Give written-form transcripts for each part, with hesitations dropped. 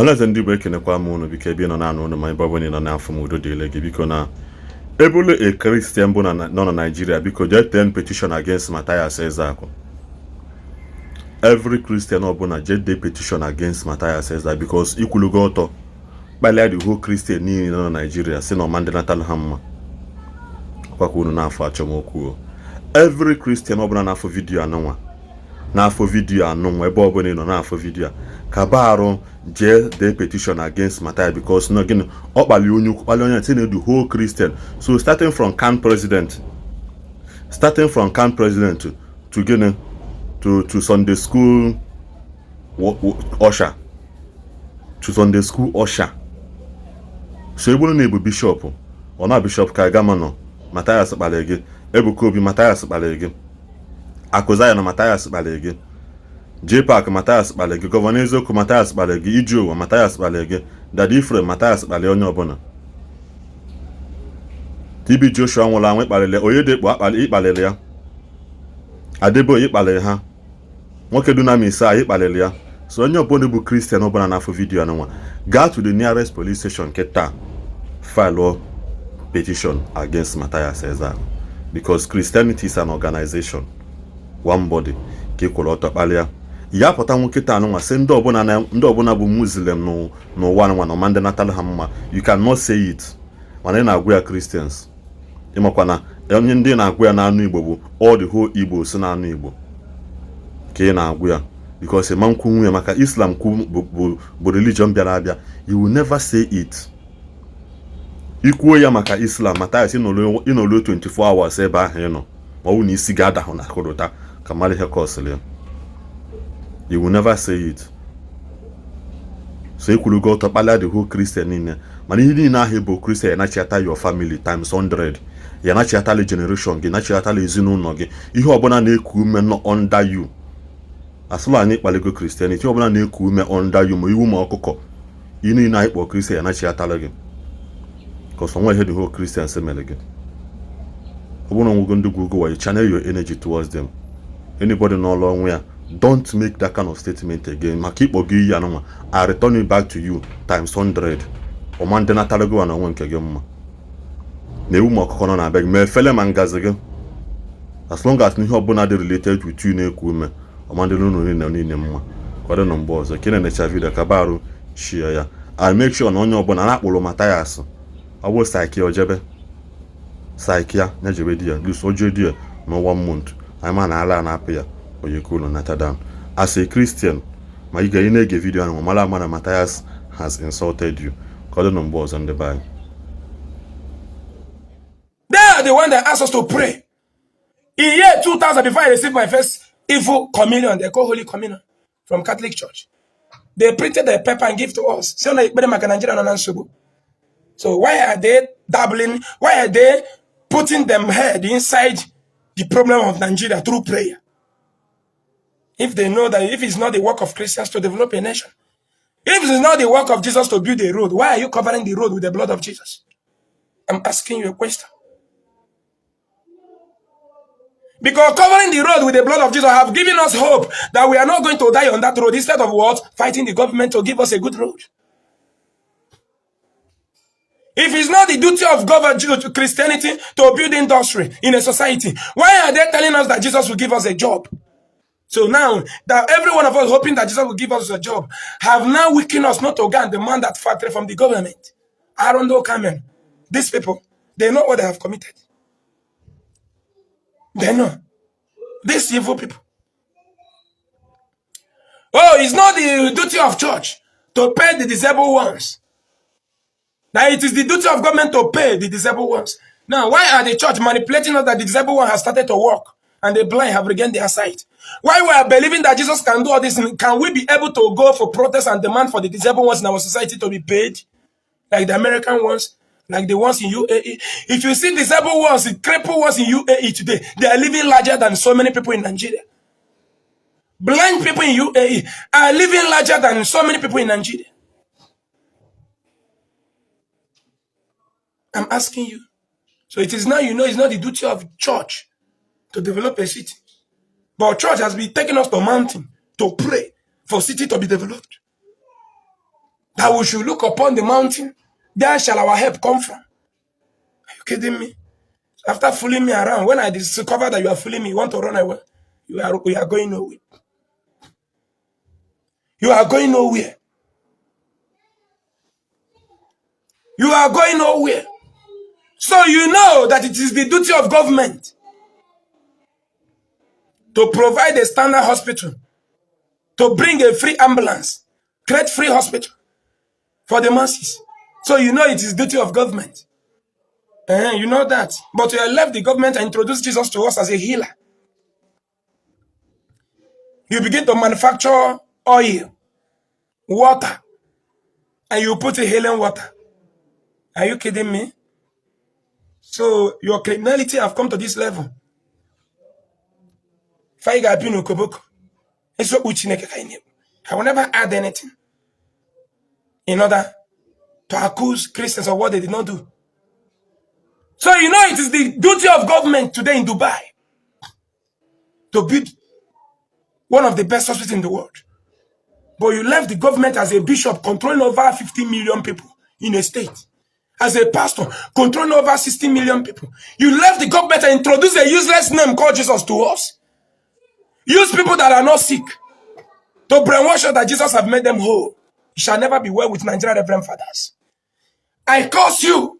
Unless Ndi Igbo ekenekwa m unu biko ebe nọ na anụ unu ma ebe ọbụla nọ n'afọ m udo dịle gị biko na ebulu a Christian bụ nọ na Nigeria biko jee ten petition against Mathias Ezeaku. Every Christian ọbụla jee de petition against Mathias Ezeaku because ikwulugo ọtọ kpalịa the whole Christian niile nọ na Nigeria si na ọma ndị natal ha mma ọkwakwa unu n'afọ achọmokwu. Every Christian ọbụla n'afọ vidiyo anụnwa n'afọ vidiyo anụnwa ebe ọbụla nọ n'afọ vidiyo kabarụ jee the petition against Mathias because no gịnị ọ kpali onye ukwu kpali onye ntị na-edu whole Christian. So starting from camp president to gịnị to Sunday school usher so ebulu na-ebu bishop ọ na bishop ka gama nọ Mathias kpali gị Ebuka Obi Mathias kpali gị Akụzaya na Mathias kpali gị J-Park Mathias kpali gị Gọvanọ Ezeaku Mathias kpali gị Iji Ụwa Mathias kpali gị Dadi Ifrem Mathias kpali onye ọbụla TB Joshua nwụrụ anwụ kpalili Oyedekpo akpali ịkpalili ya Adeboye kpalili ha nwoke Dunam Isa ịkpalili ya. So onye ọbụla bụ Christian ọbụla n'afọ vidiyo anụnwa go to the nearest police station keta file petition against Mathias Ezeaku because Christianity is an organization, one body ka ịkwụrụ ọtọ kpalịa ya pụta nkịta anụnwa sị ndị ọbụla bụ Muslim n'ụwa anụnwa na ndị natal ha mma. You cannot say it mana ị na-agwa ya Christians ịmakwa na onye ndị na-agwa ya n'anụ Igbo bụ all the whole Igbo si n'anụ Igbo ka ị na-agwa ya because ịma nkwu nwunye maka Islam bụ religion bịara abịa. You will never say it. Ikwuo ya maka Islam Mathias ịnọlụ 24 hours ebe ahụ ịnọ ma ọ bụ na isi ga-adahụ na akụrụta ka mara ihe kọsịrị ya. You will never say it. So ikwulugo ọtọ kpalịa the whole Christian niile mana ihe niile ahụ bụ Christian ya nachiata your family times 100 ya nachiatala generation gị nachiatala ezinụlọ gị ihe ọbụla na-eku ume nọ under you asụlụ anyị kpaligo Christianity ọbụla na-eku ume under you ma iwu ma ọkụkọ ihe niile anyị kpọ Christian ya nachiatala gị because onwe ihe the whole Christians emere gị. ọ bụrụ na nwego ndị gwugo wa you channel your energy towards them. Anybody n'ọlụ onwe ya don't make that kind of statement again maka ikpọ gị iyi anụnwa I return it back to you times 100 ọma ndị natara gị na onwe nke gị mma na ewu ma ọkụkọ nọ na-abịa gị ma efele ma ngazi gị as long as ihe ọbụla dị related with you na-eku ume ọma ndị ụlọ niile mma kwado na mgbe ọzọ ka ị na-enecha vidio ka barụ shie ya I make sure na onye ọbụla na-akpụrụ Mathias ọ bụ saiki ojebe saiki ya na-ejebe di ya lus oje di ya na 1 month anyị ma na ala na-apụ ya oyekulu nata down as a Christian ma ị ga-ị na-ege vidio ahụ mara ama na Mathias has insulted you kwado na mgbe ọzọ ndị be anyị. They are the one that asked us to pray. In year 2000, before I received my first evil communion, they call Holy Communion from Catholic Church. They printed the paper and give to us. So why are they dabbling? Why are they putting them head inside the problem of Nigeria through prayer? If they know that if it's not the work of Christians to develop a nation, if it's not the work of Jesus to build a road, why are you covering the road with the blood of Jesus? I'm asking you a question. Because covering the road with the blood of Jesus have given us hope that we are not going to die on that road instead of what? Fighting the government to give us a good road. If it's not the duty of government, Christianity to build industry in a society, why are they telling us that Jesus will give us a job? So now that every one of us hoping that Jesus will give us a job, have now weakened us not to go and demand that factory from the government. Arondo Kamen, these people, they know what they have committed. They know. These evil people. Oh, it's not the duty of church to pay the disabled ones. Now it is the duty of government to pay the disabled ones. Now, why are the church manipulating us that the disabled one has started to walk and the blind have regained their sight? Why we are believing that Jesus can do all this? Can we be able to go for protest and demand for the disabled ones in our society to be paid? Like the American ones, like the ones in UAE. If you see disabled ones, the crippled ones in UAE today, they are living larger than so many people in Nigeria. Blind people in UAE are living larger than so many people in Nigeria. I'm asking you. So it is now, you know, it's not the duty of church to develop a city. But church has been taking us to mountain to pray for city to be developed. that we should look upon the mountain, there shall our help come from. Are you kidding me? After fooling me around, when I discover that you are fooling me, you want to run away, we are going nowhere. You are going nowhere. You are going nowhere. So you know that it is the duty of government to provide a standard hospital, to bring a free ambulance, create free hospital for the masses. So you know it is duty of government. You know that. But you have left the government and introduced Jesus to us as a healer. You begin to manufacture oil, water, and you put a healing water. Are you kidding me? So your criminality have come to this level. I will never add anything in order to accuse Christians of what they did not do. So you know it is the duty of government today in Dubai to build one of the best hospitals in the world. But you left the government as a bishop controlling over 50 million people in a state. As a pastor controlling over 60 million people. You left the government and introduced a useless name called Jesus to us. Use people that are not sick to brainwash us that Jesus have made them whole. You shall never be well with Nigerian Reverend Fathers. I curse you.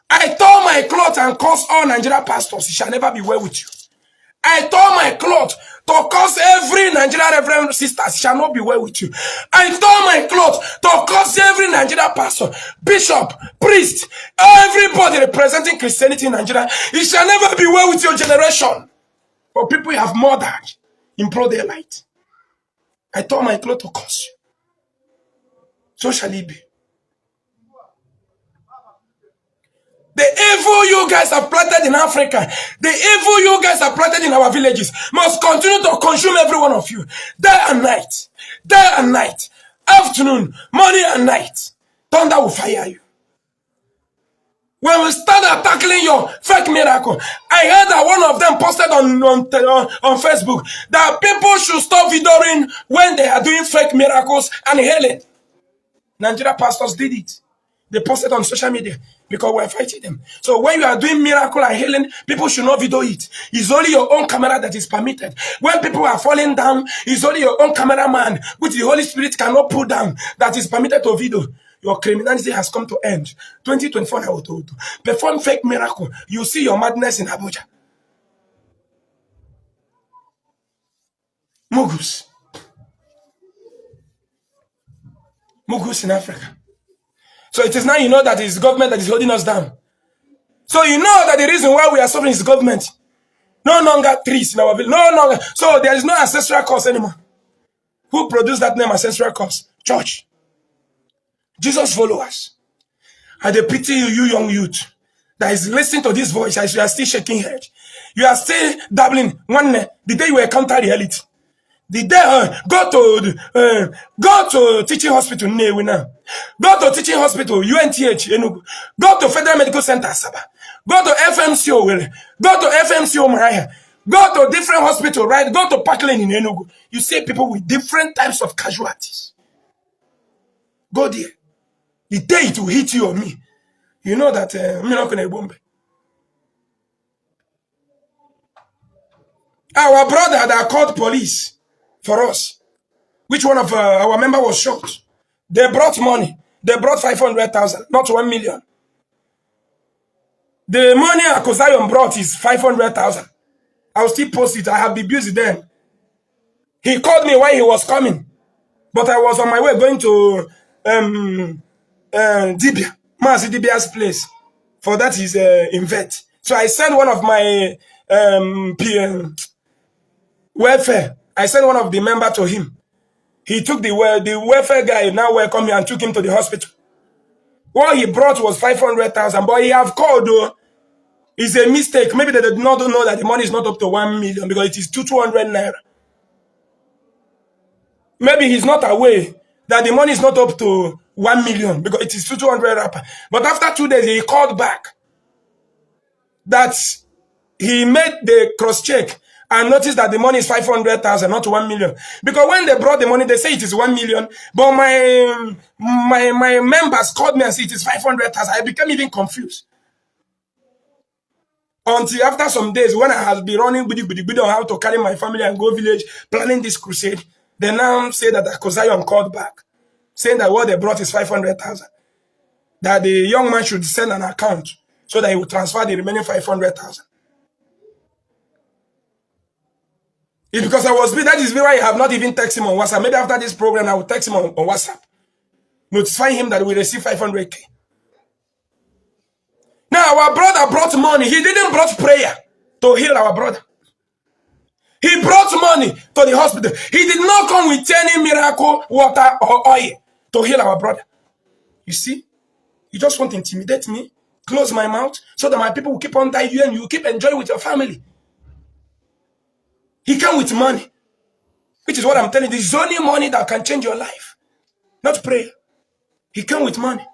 I tore my cloth and curse all Nigerian pastors. It shall never be well with you. I tore my cloth to curse every Nigerian Reverend sister. It shall not be well with you. I tore my cloth to curse every Nigerian pastor, bishop, priest, everybody representing Christianity in Nigeria. It shall never be well with your generation. For people you have murdered in broad daylight. I tore my cloth to curse you. So shall it be. The evil you guys have planted in Africa, the evil you guys have planted in our villages must continue to consume every one of you. Day and night, afternoon, morning and night. Thunder will fire you. When we start tackling your fake miracle, I heard that one of them posted on Facebook that people should stop videoing when they are doing fake miracles and healing. Nigeria pastors did it. They posted on social media because we're fighting them. So when you are doing miracle and healing, people should not video it. It's only your own camera that is permitted. When people are falling down, it's only your own cameraman, which the Holy Spirit cannot put down, that is permitted to video. Your criminality has come to end. 2024, I will tell you. Perform fake miracle. You see your madness in Abuja. Mugus. Mugus in Africa. So it is now you know that it is government that is holding us down. So you know that the reason why we are suffering is government. No longer trees in our village. No longer. So there is no ancestral cause anymore. Who produced that name ancestral cause? Church. Jesus followers. I pity you young youth that is listening to this voice as you are still shaking head. You are still dabbling. The day you encounter reality. The day go to teaching hospital now. Go to teaching hospital UNTH Enugu. Go to Federal Medical Center Saba. Go to FMC Owerri. Go to FMC Omaraya. Go to different hospital, right? Go to Parkland in Enugu. You see people with different types of casualties. Go there. The day it will hit you or me, you know that I'm not going to bomb. Our brother that called police for us, which one of our member was shot. They brought money. They brought 500,000, not 1 million. The money Akosayon brought is 500,000. I'll still post it. I have the bills then. He called me while he was coming, but I was on my way going to Dibia, Mazi Dibia's place. For that is invent. So I sent one of my welfare. I sent one of the member to him. He took the welfare guy, now welcome me and took him to the hospital. What he brought was 500,000, but he have called though. It's a mistake. Maybe they did not know that the money is not up to 1 million because it is 200 naira. Maybe he's not aware that the money is not up to 1 million because it is 200 rapper. But after 2 days, he called back that he made the cross check and notice that the money is 500,000, not 1 million. Because when they brought the money, they say it is 1 million, but my members called me and said it is 500,000. I became even confused. Until after some days, when I had been running on how to carry my family and go village, planning this crusade, they now say that Kozayon called back, saying that what they brought is 500,000. That the young man should send an account so that he will transfer the remaining 500,000. It's because I was busy. That is why I have not even texted him on WhatsApp. Maybe after this program, I will text him on WhatsApp, notifying him that we receive 500K. Now, our brother brought money. He didn't brought prayer to heal our brother. He brought money to the hospital. He did not come with any miracle, water, or oil to heal our brother. You see? You just want to intimidate me, close my mouth, so that my people will keep on dying you and you keep enjoying with your family. He came with money, which is what I'm telling you. It's only money that can change your life, not prayer. He came with money.